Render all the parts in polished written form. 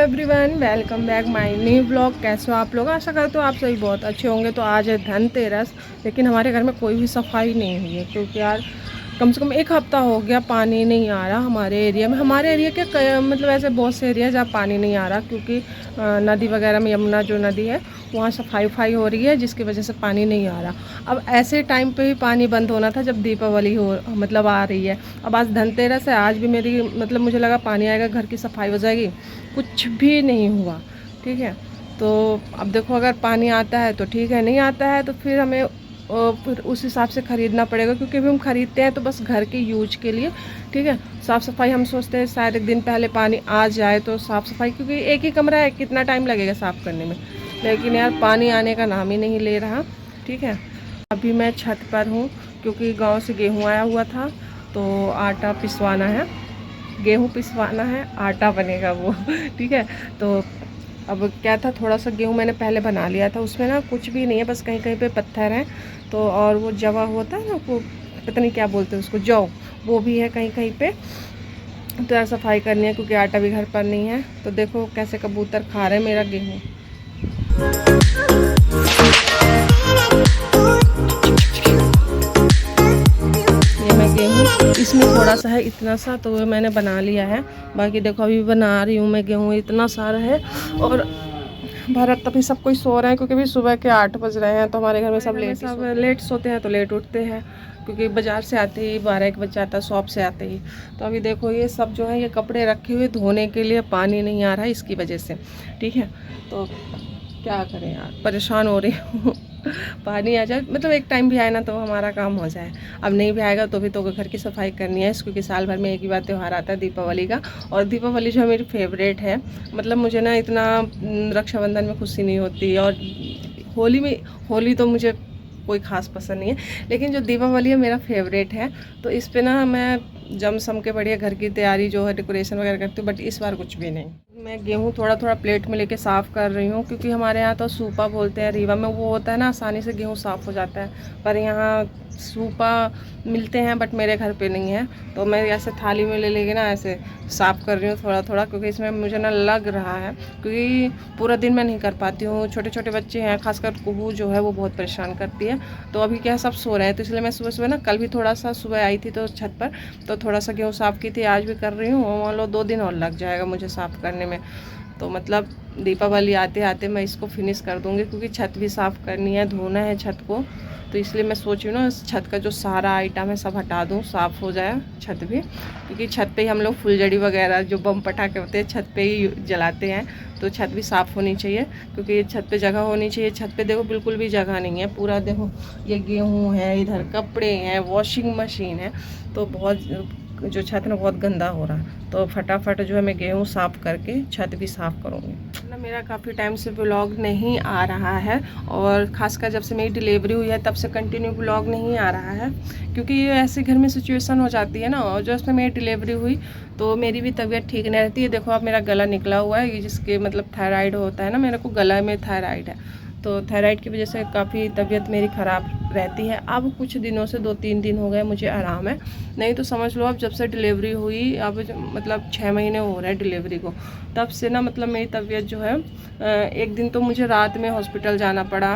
Everyone, welcome back my new blog. कैसे हो आप लोग? आशा करते हो आप सभी बहुत अच्छे होंगे। तो आज है धनतेरस, लेकिन हमारे घर में कोई भी सफाई नहीं हुई है क्योंकि यार कम से कम एक हफ्ता हो गया पानी नहीं आ रहा हमारे एरिया में। हमारे एरिया के मतलब ऐसे बहुत से एरिया जहाँ पानी नहीं आ रहा क्योंकि नदी वगैरह में, यमुना जो नदी है वहाँ सफाई हो रही है, जिसकी वजह से पानी नहीं आ रहा। अब ऐसे टाइम पे ही पानी बंद होना था जब दीपावली हो मतलब आ रही है। अब आज धनतेरस है, आज भी मेरी मतलब मुझे लगा पानी आएगा, घर की सफाई हो जाएगी, कुछ भी नहीं हुआ। ठीक है, तो अब देखो अगर पानी आता है तो ठीक है, नहीं आता है तो फिर हमें फिर उस हिसाब से ख़रीदना पड़ेगा, क्योंकि अभी हम ख़रीदते हैं तो बस घर के यूज के लिए। ठीक है, साफ़ सफाई हम सोचते हैं शायद एक दिन पहले पानी आ जाए तो साफ़ सफाई, क्योंकि एक ही कमरा है, कितना टाइम लगेगा साफ़ करने में। लेकिन यार पानी आने का नाम ही नहीं ले रहा। ठीक है, अभी मैं छत पर हूँ क्योंकि गांव से गेहूँ आया हुआ था, तो आटा पिसवाना है, गेहूँ पिसवाना है, आटा बनेगा वो। ठीक है, तो अब क्या था, थोड़ा सा गेहूँ मैंने पहले बना लिया था, उसमें ना कुछ भी नहीं है, बस कहीं कहीं पे पत्थर हैं। तो और वो जवा होता है ना, वो पता नहीं क्या बोलते हैं उसको, जौ, वो भी है कहीं कहीं पे। तो यार सफाई करनी है क्योंकि आटा भी घर पर नहीं है। तो देखो कैसे कबूतर खा रहे हैं मेरा गेहूँ। ये मैं गेहूँ, इसमें थोड़ा सा है, इतना सा तो मैंने बना लिया है। बाकी देखो अभी बना रही हूँ मैं गेहूँ, इतना सारा है। और भारत तभी सब कोई सो रहे हैं क्योंकि भी सुबह के 8 बज रहे हैं। तो हमारे घर में सब लेट सोते हैं तो लेट उठते हैं, क्योंकि बाज़ार से आते ही 12-1 बज जाता है, शॉप से आते ही। तो अभी देखो ये सब जो है, ये कपड़े रखे हुए धोने के लिए पानी नहीं आ रहा है इसकी वजह से। ठीक है, तो क्या करें यार, परेशान हो रही हूँ। पानी आ जाए, मतलब एक टाइम भी आए ना तो हमारा काम हो जाए। अब नहीं भी आएगा तो भी तो घर की सफाई करनी है, क्योंकि साल भर में एक ही बार त्यौहार आता है दीपावली का। और दीपावली जो है मेरी फेवरेट है। मतलब मुझे ना इतना रक्षाबंधन में खुशी नहीं होती, और होली तो मुझे कोई ख़ास पसंद नहीं है, लेकिन जो दीपावली है मेरा फेवरेट है। तो इस पे ना मैं जम सम के बढ़िया घर की तैयारी जो है, डेकोरेशन वगैरह करती हूँ, बट इस बार कुछ भी नहीं। मैं गेहूँ थोड़ा थोड़ा प्लेट में लेके साफ़ कर रही हूँ, क्योंकि हमारे यहाँ तो सूपा बोलते हैं, रीवा में वो होता है ना, आसानी से गेहूँ साफ़ हो जाता है। पर यहाँ सूपा मिलते हैं बट मेरे घर पे नहीं है, तो मैं ऐसे थाली में ले लेके ना ऐसे साफ़ कर रही हूँ थोड़ा थोड़ा, क्योंकि इसमें मुझे ना लग रहा है, क्योंकि पूरा दिन मैं नहीं कर पाती हूँ। छोटे छोटे बच्चे हैं, खासकर कुहू जो है वो बहुत परेशान करती है। तो अभी क्या सब सो रहे हैं, तो इसलिए मैं सुबह सुबह ना, कल भी थोड़ा सा सुबह आई थी तो छत पर, तो थोड़ा सा गेहूँ साफ़ की थी, आज भी कर रही हूँ। मान लो 2 दिन और लग जाएगा मुझे साफ़ करने में। तो मतलब दीपावली आते आते मैं इसको फिनिश कर दूँगी, क्योंकि छत भी साफ़ करनी है, धोना है छत को। तो इसलिए मैं सोच रही हूँ ना, इस छत का जो सारा आइटम है सब हटा दूँ, साफ़ हो जाए छत भी, क्योंकि छत पे ही हम लोग फुलझड़ी वगैरह जो बम पटाखे होते हैं छत पे ही जलाते हैं। तो छत भी साफ़ होनी चाहिए, क्योंकि छत पे जगह होनी चाहिए। छत पे देखो बिल्कुल भी जगह नहीं है, पूरा देखो ये गेहूँ है, इधर कपड़े हैं, वॉशिंग मशीन है, तो बहुत जो छत ना बहुत गंदा हो रहा है। तो फटाफट जो है मैं गेहूँ साफ़ करके छत भी साफ़ करूँगी ना। मेरा काफ़ी टाइम से व्लॉग नहीं आ रहा है, और ख़ासकर जब से मेरी डिलीवरी हुई है तब से कंटिन्यू व्लॉग नहीं आ रहा है, क्योंकि ये ऐसे घर में सिचुएशन हो जाती है ना। और जो उसमें मेरी डिलीवरी हुई तो मेरी भी तबीयत ठीक नहीं रहती है। देखो अब मेरा गला निकला हुआ है, जिसके मतलब थायराइड होता है ना, मेरे को गला में थायराइड है। तो थायराइड की वजह से काफ़ी तबीयत मेरी ख़राब रहती है। अब कुछ दिनों से 2-3 दिन हो गए मुझे आराम है, नहीं तो समझ लो अब जब से डिलीवरी हुई, अब मतलब 6 महीने हो रहे हैं डिलीवरी को, तब से ना मतलब मेरी तबीयत जो है, एक दिन तो मुझे रात में हॉस्पिटल जाना पड़ा।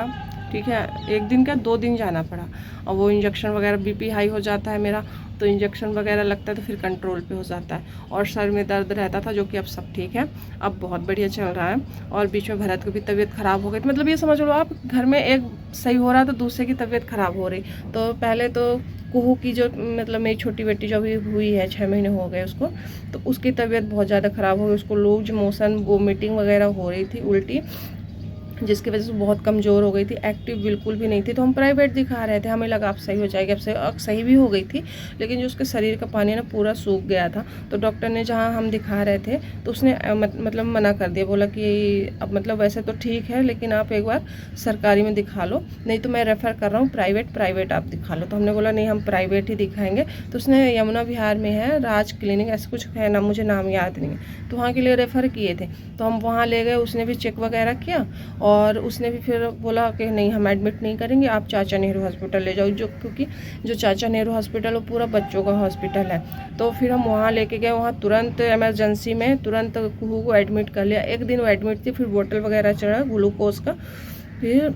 ठीक है, एक दिन क्या 2 दिन जाना पड़ा। और वो इंजेक्शन वगैरह, बीपी हाई हो जाता है मेरा, तो इंजेक्शन वगैरह लगता है तो फिर कंट्रोल पे हो जाता है। और सर में दर्द रहता था, जो कि अब सब ठीक है, अब बहुत बढ़िया चल रहा है। और बीच में भरत की भी तबीयत ख़राब हो गई, मतलब ये समझ लो आप, घर में एक सही हो रहा तो दूसरे की तबीयत ख़राब हो रही। तो पहले तो कुहू की जो मतलब मेरी छोटी बेटी जो अभी हुई है, 6 महीने हो गए उसको, तो उसकी तबीयत बहुत ज़्यादा ख़राब हो गई। उसको लूज मोशन, वोमिटिंग वगैरह हो रही थी, उल्टी, जिसकी वजह से बहुत कमज़ोर हो गई थी, एक्टिव बिल्कुल भी नहीं थी। तो हम प्राइवेट दिखा रहे थे, हमें लगा अब सही हो जाएगी, अब सही भी हो गई थी, लेकिन जो उसके शरीर का पानी ना पूरा सूख गया था। तो डॉक्टर ने जहाँ हम दिखा रहे थे तो उसने मतलब मना कर दिया, बोला कि अब मतलब वैसे तो ठीक है, लेकिन आप एक बार सरकारी में दिखा लो, नहीं तो मैं रेफ़र कर रहा हूँ प्राइवेट आप दिखा लो। तो हमने बोला नहीं, हम प्राइवेट ही दिखाएंगे। तो उसने यमुना विहार में है राज क्लिनिक, ऐसे कुछ है ना, मुझे नाम याद नहीं है, तो वहाँ के लिए रेफ़र किए थे। तो हम वहाँ ले गए, उसने भी चेक वगैरह किया और उसने भी फिर बोला कि नहीं हम एडमिट नहीं करेंगे, आप चाचा नेहरू हॉस्पिटल ले जाओ, जो क्योंकि जो चाचा नेहरू हॉस्पिटल वो पूरा बच्चों का हॉस्पिटल है। तो फिर हम वहाँ लेके गए, वहाँ तुरंत इमरजेंसी में तुरंत कुहू को एडमिट कर लिया। एक दिन वो एडमिट थी, फिर बोतल वगैरह चढ़ा ग्लूकोज का, फिर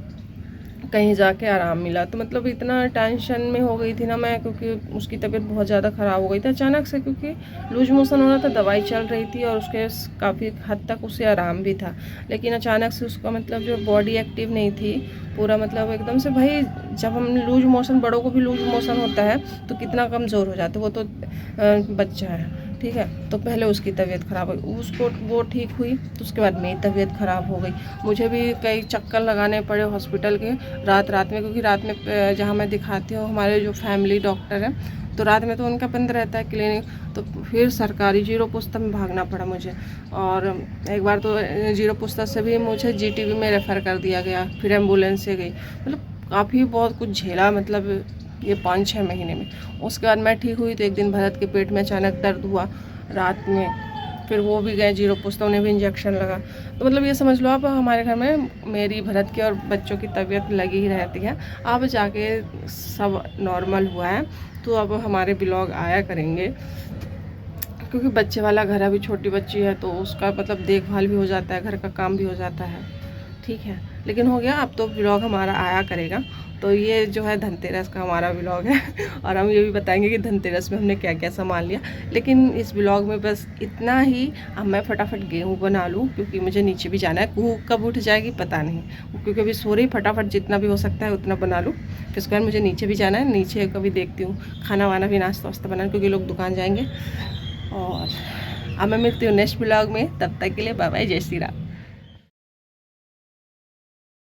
कहीं जाके आराम मिला। तो मतलब इतना टेंशन में हो गई थी ना मैं, क्योंकि उसकी तबीयत बहुत ज़्यादा ख़राब हो गई थी अचानक से, क्योंकि लूज मोशन हो रहा था, दवाई चल रही थी और उसके काफ़ी हद तक उसे आराम भी था, लेकिन अचानक से उसका मतलब जो बॉडी एक्टिव नहीं थी पूरा, मतलब एकदम से। भाई जब हम लूज मोशन, बड़ों को भी लूज मोशन होता है तो कितना कमज़ोर हो जाते, वो तो बच्चा है, ठीक है। तो पहले उसकी तबीयत ख़राब हुई, उसको वो ठीक हुई तो उसके बाद मेरी तबीयत ख़राब हो गई। मुझे भी कई चक्कर लगाने पड़े हॉस्पिटल के रात में, क्योंकि रात में जहाँ मैं दिखाती हूँ हमारे जो फैमिली डॉक्टर हैं, तो रात में तो उनका बंद रहता है क्लिनिक, तो फिर सरकारी जीरो पुस्ता में भागना पड़ा मुझे। और एक बार तो जीरो पुस्ता से भी मुझे जीटीबी में रेफ़र कर दिया गया, फिर एम्बुलेंस से गई, मतलब काफ़ी बहुत कुछ झेला, मतलब ये 5-6 महीने में। उसके बाद मैं ठीक हुई तो एक दिन भरत के पेट में अचानक दर्द हुआ रात में, फिर वो भी गए जीरो पुस्ता, उन्हें भी इंजेक्शन लगा। तो मतलब ये समझ लो आप, हमारे घर में मेरी, भरत की और बच्चों की तबीयत लगी ही रहती है। अब जाके सब नॉर्मल हुआ है, तो अब हमारे ब्लॉग आया करेंगे, क्योंकि बच्चे वाला घर है, अभी छोटी बच्ची है तो उसका मतलब देखभाल भी हो जाता है, घर का काम भी हो जाता है, ठीक है। लेकिन हो गया, अब तो ब्लॉग हमारा आया करेगा। तो ये जो है धनतेरस का हमारा ब्लॉग है और हम ये भी बताएंगे कि धनतेरस में हमने क्या क्या सामान लिया। लेकिन इस ब्लॉग में बस इतना ही। अब मैं फटाफट गेहूँ बना लूँ, क्योंकि मुझे नीचे भी जाना है। कुहू कब उठ जाएगी पता नहीं, क्योंकि अभी सो रही, फटाफट जितना भी हो सकता है उतना बना लूँ, फिर उसके बाद मुझे नीचे भी जाना है। नीचे कभी देखती हूँ खाना वाना भी, नाश्ता वास्ता बनाना, क्योंकि लोग दुकान जाएंगे। और अब मैं मिलती हूँ नेक्स्ट ब्लॉग में, तब तक के लिए बाय बाय, जय श्री राम।